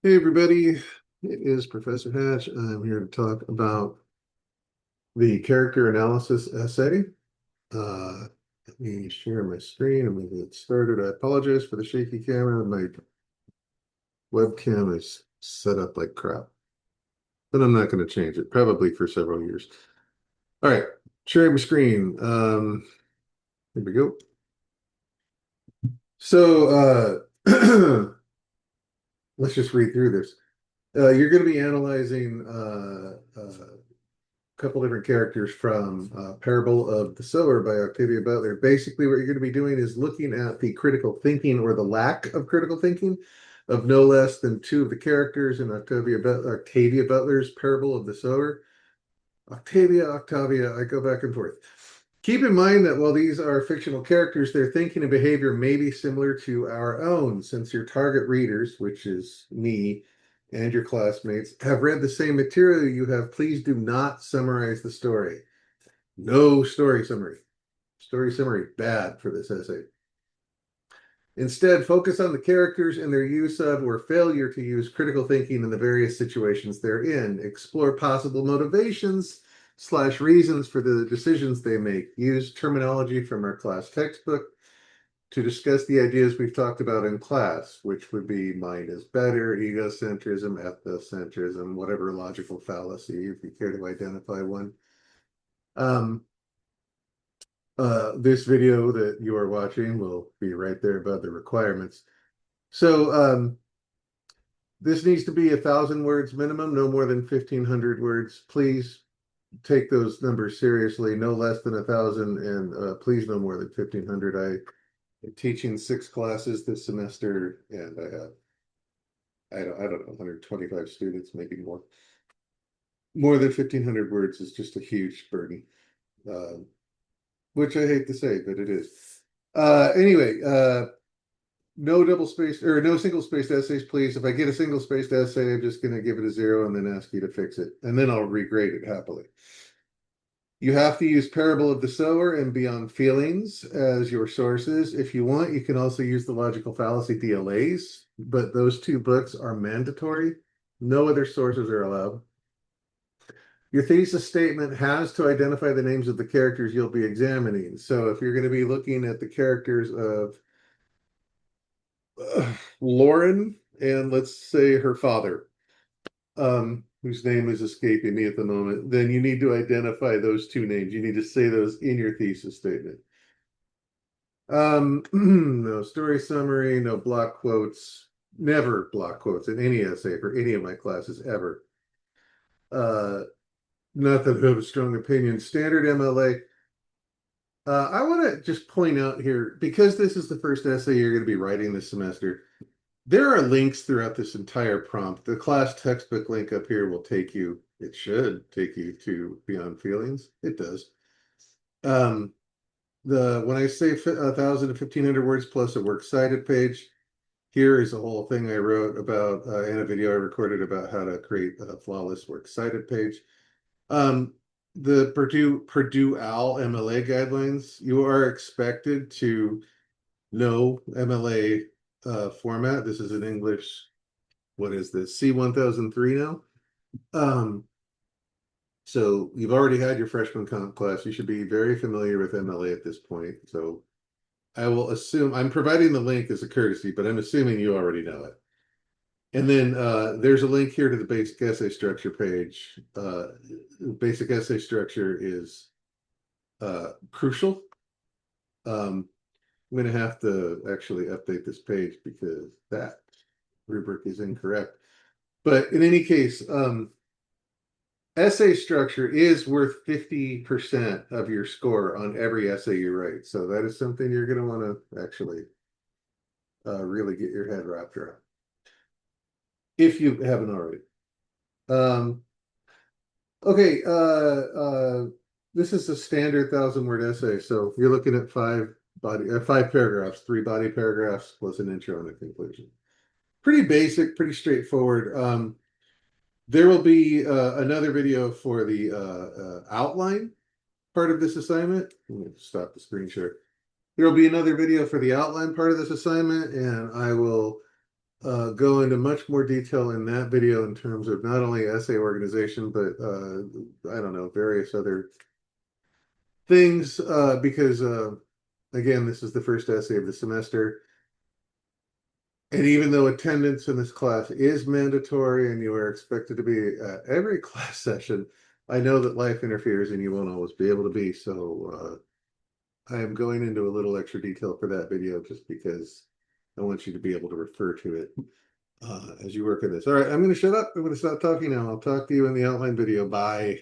Hey everybody, it is Professor Hatch. I'm here to talk about the character analysis essay. Let me share my screen and we get started. I apologize for the shaky camera. My webcam is set up like crap, but I'm not going to change it, probably for several years. All right, sharing my screen. Here we go. So let's just read through this. You're going to be analyzing couple different characters from Parable of the Sower by Octavia Butler. Basically, what you're going to be doing is looking at the critical thinking or the lack of critical thinking of no less than two of the characters in Octavia Butler's Parable of the Sower. Octavia, I go back and forth. Keep in mind that while these are fictional characters, their thinking and behavior may be similar to our own, since your target readers, which is me, and your classmates have read the same material you have. Please do not summarize the story. No story summary. Story summary, bad for this essay. Instead, focus on the characters and their use of or failure to use critical thinking in the various situations they're in. Explore possible motivations / reasons for the decisions they make. Use terminology from our class textbook to discuss the ideas we've talked about in class, which would be mind is better, egocentrism, ethnocentrism, whatever logical fallacy, if you care to identify one. This video that you are watching will be right there above the requirements. So this needs to be 1,000 words minimum, no more than 1,500 words. Please take those numbers seriously, no less than 1,000, and please no more than 1,500. I'm teaching 6 classes this semester, and I have I don't know 125 students, maybe more. More than 1,500 words is just a huge burden, uh, which I hate to say, but it is. Anyway, no double spaced or no single spaced essays, please. If I get a single spaced essay, I'm just going to give it a 0 and then ask you to fix it, and then I'll regrade it happily. You have to use Parable of the Sower and Beyond Feelings as your sources. If you want, you can also use the Logical Fallacy DLAs, but those 2 books are mandatory. No other sources are allowed. Your thesis statement has to identify the names of the characters you'll be examining. So if you're going to be looking at the characters of Lauren and let's say her father, whose name is escaping me at the moment, then you need to identify those 2 names. You need to say those in your thesis statement. No story summary, no block quotes, never block quotes in any essay for any of my classes ever. Not that I have a strong opinion. Standard MLA. I want to just point out here, because this is the first essay you're going to be writing this semester, there are links throughout this entire prompt. The class textbook link up here will take you, it should take you to Beyond Feelings. It does. Um, when I say 1,000 to 1,500 words plus a works cited page, here is a whole thing I wrote about in a video I recorded about how to create a flawless works cited page. The Purdue OWL MLA guidelines, you are expected to know MLA format. This is in English. What is this? C1003 now. Um, so you've already had your freshman comp class. You should be very familiar with MLA at this point. So I will assume I'm providing the link as a courtesy, but I'm assuming you already know it. And then there's a link here to the basic essay structure page. Basic essay structure is crucial. I'm going to have to actually update this page because that rubric is incorrect. But in any case, essay structure is worth 50% of your score on every essay you write. So that is something you're going to want to actually really get your head wrapped around if you haven't already. Um, okay, this is a standard 1,000-word essay. So you're looking at 5 paragraphs, 3 body paragraphs plus an intro and a conclusion. Pretty basic, pretty straightforward. There will be another video for the outline part of this assignment. Let me stop the screen share. There will be another video for the outline part of this assignment, and I will go into much more detail in that video in terms of not only essay organization, but I don't know, various other things, because again, this is the first essay of the semester. And even though attendance in this class is mandatory and you are expected to be at every class session, I know that life interferes and you won't always be able to be. So I am going into a little extra detail for that video just because I want you to be able to refer to it as you work on this. All right, I'm going to shut up. I'm going to stop talking now. I'll talk to you in the outline video. Bye.